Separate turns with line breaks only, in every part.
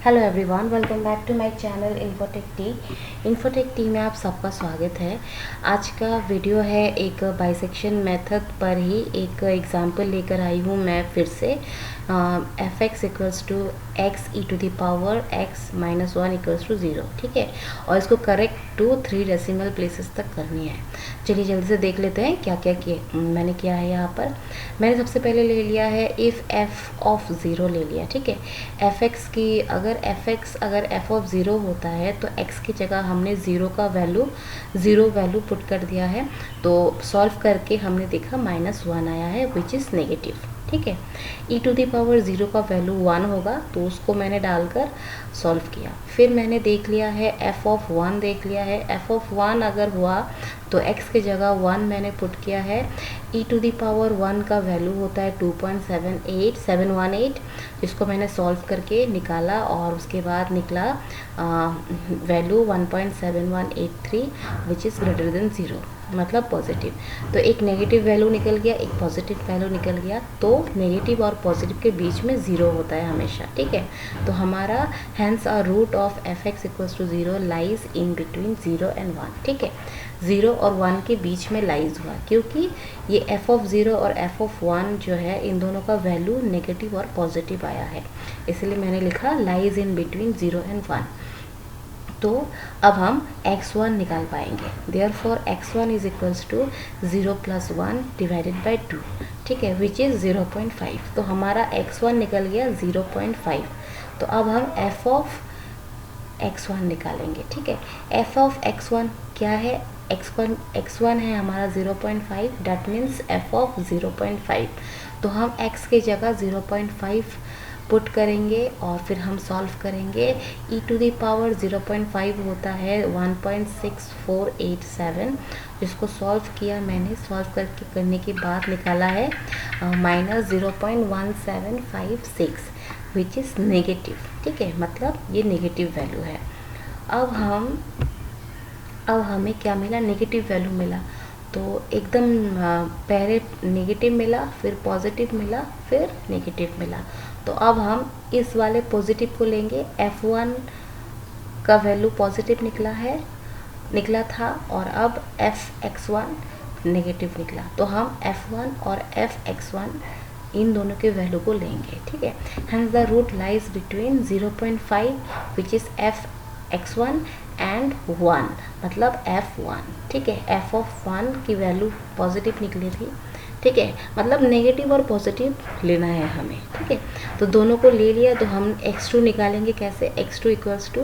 Hello everyone, welcome back to my channel infotech T में आप सबका स्वागत है। आज का वीडियो है एक बाइसेक्शन मेथड पर ही एक एग्जांपल लेकर आई हूँ मैं फिर से। F X equals to X E to the power X minus one equals to zero, ठीक है। और इसको करेक्ट टू 3 डेसिमल प्लेसेस तक करनी है। चलिए जल्दी से देख लेते हैं क्या क्या मैंने किया है। यहाँ पर मैंने सबसे पहले ले लिया है इफ़ एफ ऑफ ज़ीरो ले लिया, ठीक है। एफ एक्स की अगर एफ ऑफ ज़ीरो होता है तो एक्स की जगह हमने ज़ीरो वैल्यू पुट कर दिया है। तो सॉल्व करके हमने देखा माइनस वन आया है विच इज़ नेगेटिव, ठीक है। ई टू दी पावर ज़ीरो का वैल्यू वन होगा तो उसको मैंने डालकर सॉल्व किया। फिर मैंने देख लिया है एफ ऑफ वन, देख लिया है एफ ऑफ वन अगर हुआ तो एक्स की जगह वन मैंने पुट किया है। ई टू दी पावर वन का वैल्यू होता है 2.718, जिसको मैंने सॉल्व करके निकाला और उसके बाद निकला value 1.7183 which is greater than zero, मतलब पॉजिटिव। तो एक नेगेटिव वैल्यू निकल गया, एक पॉजिटिव वैल्यू निकल गया। तो नेगेटिव और पॉजिटिव के बीच में ज़ीरो होता है हमेशा, ठीक है। तो हमारा hence a root of F X equals to zero lies in between zero and one, ठीक है। ज़ीरो और वन के बीच में लाइज हुआ क्योंकि ये एफ ऑफ ज़ीरो और एफ ऑफ वन जो है इन दोनों का वैल्यू नेगेटिव और पॉजिटिव आया है, इसलिए मैंने लिखा lies in between zero and one. तो अब हम x1 निकाल पाएंगे। Therefore x1 is equals to 0 plus 1 divided by 2, ठीक है, विच इज़ 0.5। तो हमारा x1 निकल गया 0.5। तो अब हम f ऑफ x1 निकालेंगे, ठीक है। f ऑफ x1 क्या है? x1 है हमारा 0.5, डैट मीन्स f ऑफ 0.5। तो हम x की जगह 0.5 पुट करेंगे और फिर हम सॉल्व करेंगे। e टू दी पावर 0.5 होता है 1.6487, जिसको सॉल्व किया मैंने। सॉल्व करने के बाद निकाला है माइनस 0.1756 विच इज़ नेगेटिव, ठीक है, मतलब ये नेगेटिव वैल्यू है। अब हमें क्या मिला? नेगेटिव वैल्यू मिला। तो एकदम पहले नेगेटिव मिला, फिर पॉजिटिव मिला, फिर नेगेटिव मिला। तो अब हम इस वाले पॉजिटिव को लेंगे। F1 का वैल्यू पॉजिटिव निकला था और अब Fx1 नेगेटिव निकला। तो हम F1 और Fx1 इन दोनों के वैल्यू को लेंगे, ठीक है। Hence the root lies between 0.5 which is Fx1 and 1, मतलब F1, ठीक है। F ऑफ 1 की वैल्यू पॉजिटिव निकली थी, ठीक है, मतलब नेगेटिव और पॉजिटिव लेना है हमें, ठीक है। तो दोनों को ले लिया। तो हम x2 निकालेंगे कैसे? x2 equals to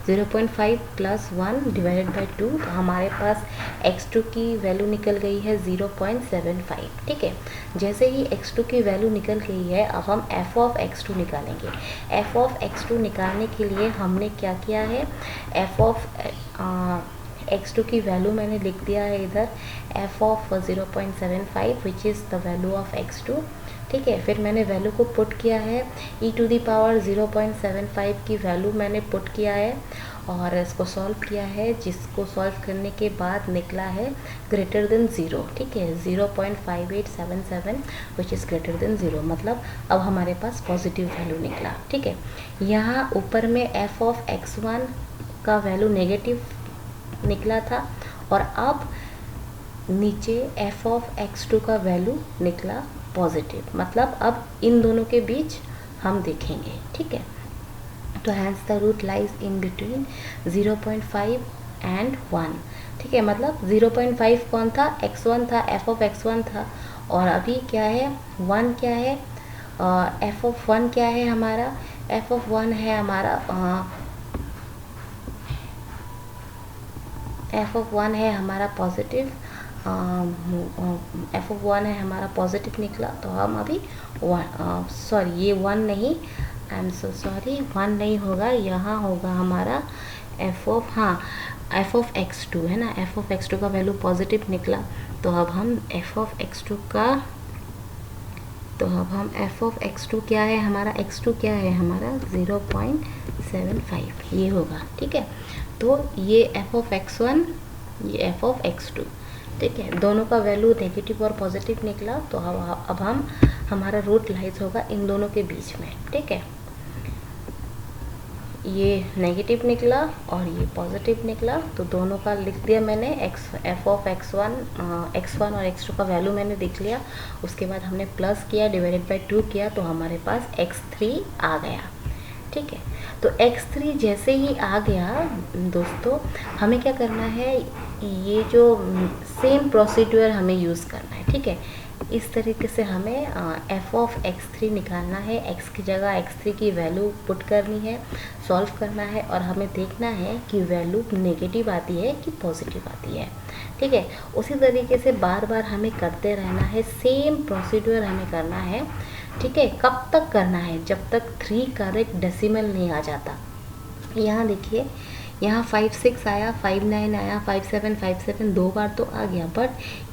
0.5 plus 1 divided by 2। तो हमारे पास x2 की वैल्यू निकल गई है 0.75, ठीक है। जैसे ही x2 की वैल्यू निकल गई है, अब हम f ऑफ x2 निकालेंगे। f ऑफ x2 निकालने के लिए हमने क्या किया है? f ऑफ x2 की वैल्यू मैंने लिख दिया है इधर, f of 0.75 which is the value of x2, ठीक है। फिर मैंने वैल्यू को पुट किया है, e टू दी पावर 0.75 की वैल्यू मैंने पुट किया है और इसको सॉल्व किया है, जिसको सॉल्व करने के बाद निकला है ग्रेटर देन ज़ीरो, ठीक है, 0.5877 which is greater than zero, मतलब अब हमारे पास पॉजिटिव वैल्यू निकला, ठीक है। यहाँ ऊपर में f ऑफ x1 का वैल्यू नेगेटिव निकला था और अब नीचे f ऑफ x2 का वैल्यू निकला पॉजिटिव, मतलब अब इन दोनों के बीच हम देखेंगे, ठीक है। तो hence the root lies in between 0.5 and 1, ठीक है, मतलब 0.5 कौन था? x1 था, f ऑफ x1 था। और अभी क्या है? 1 क्या है? f ऑफ 1 क्या है हमारा? f ऑफ 1 है हमारा f ऑफ 1 है हमारा पॉजिटिव, f ऑफ 1 है हमारा पॉजिटिव निकला। तो हम अभी सॉरी ये 1 नहीं, आई एम सो सॉरी, 1 नहीं होगा, यहाँ होगा हमारा f ऑफ x2 है ना। f ऑफ x2 का वैल्यू पॉजिटिव निकला। तो अब हम f ऑफ x2 क्या है हमारा? x2 क्या है हमारा? 0.75 ये होगा, ठीक है। तो ये f ऑफ x1, ये f ऑफ x2, ठीक है, दोनों का वैल्यू नेगेटिव और पॉजिटिव निकला। तो अब हमारा रूट लाइज होगा इन दोनों के बीच में, ठीक है। ये नेगेटिव निकला और ये पॉजिटिव निकला, तो दोनों का लिख दिया मैंने। एफ ऑफ x1 और x2 का वैल्यू मैंने देख लिया। उसके बाद हमने प्लस किया, डिवाइडेड बाय 2 किया, तो हमारे पास x3 आ गया। ठीक है, तो x3 जैसे ही आ गया दोस्तों, हमें क्या करना है, ये जो सेम प्रोसीड्यूर हमें यूज़ करना है। ठीक है, इस तरीके से हमें f ऑफ x3 निकालना है। x की जगह x3 की वैल्यू पुट करनी है, सॉल्व करना है, और हमें देखना है कि वैल्यू नेगेटिव आती है कि पॉजिटिव आती है। ठीक है, उसी तरीके से बार बार हमें करते रहना है, सेम प्रोसीड्यूर हमें करना है। ठीक है, कब तक करना है, जब तक 3 करेक्ट डेसिमल नहीं आ जाता। यहाँ देखिए, यहाँ 5 6 आया, 5 9 आया, 5 7 दो बार तो आ गया, बट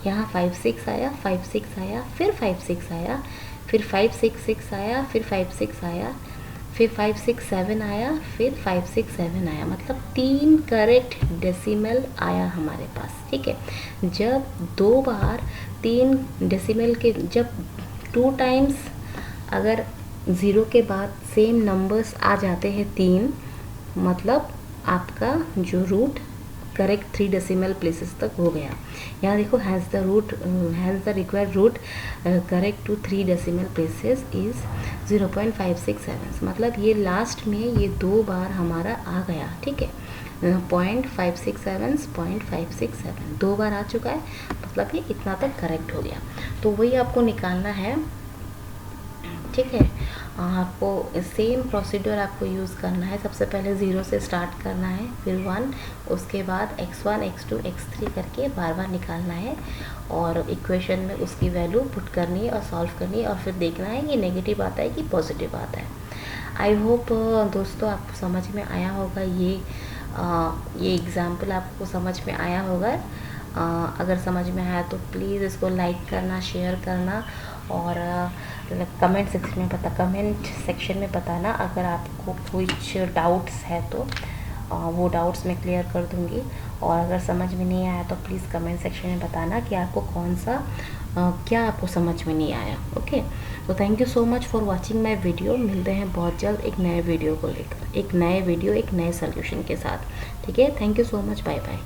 यहाँ 5 6 आया, 5 6 आया, फिर 5 6 आया, फिर 5 6 6 आया, फिर 5 6 आया, फिर 5 6 7 आया, फिर 5 6 7 आया, मतलब 3 करेक्ट डेसिमल आया हमारे पास। ठीक है, जब 2 बार 3 डेसिमल के, जब 2 टाइम्स अगर 0 के बाद सेम नंबर्स आ जाते हैं 3, मतलब आपका जो रूट करेक्ट 3 डेसिमल प्लेसेस तक हो गया। यहाँ देखो, has the required root correct to 3 decimal places is 0.567, मतलब ये लास्ट में ये 2 बार हमारा आ गया। ठीक है, 0.567 2 बार आ चुका है, मतलब ये इतना तक करेक्ट हो गया। तो वही आपको निकालना है। ठीक है, आपको सेम प्रोसीड्यूर आपको यूज़ करना है। सबसे पहले 0 से स्टार्ट करना है, फिर 1, उसके बाद x1 x2 x3 करके बार बार निकालना है, और इक्वेशन में उसकी वैल्यू पुट करनी है और सॉल्व करनी है, और फिर देखना है कि नेगेटिव आता है कि पॉजिटिव आता है। आई होप दोस्तों आपको समझ में आया होगा, ये एग्ज़ाम्पल आपको समझ में आया होगा। अगर समझ में आया तो प्लीज़ इसको लाइक करना, शेयर करना, और कमेंट सेक्शन में बताना। अगर आपको कुछ डाउट्स है तो वो डाउट्स मैं क्लियर कर दूँगी, और अगर समझ में नहीं आया तो प्लीज़ कमेंट सेक्शन में बताना कि आपको कौन सा क्या आपको समझ में नहीं आया। ओके, तो thank you so much for watching my video. मिलते हैं बहुत जल्द एक नए वीडियो को लेकर, एक नए सोल्यूशन के साथ। ठीक है, thank you so much, bye bye.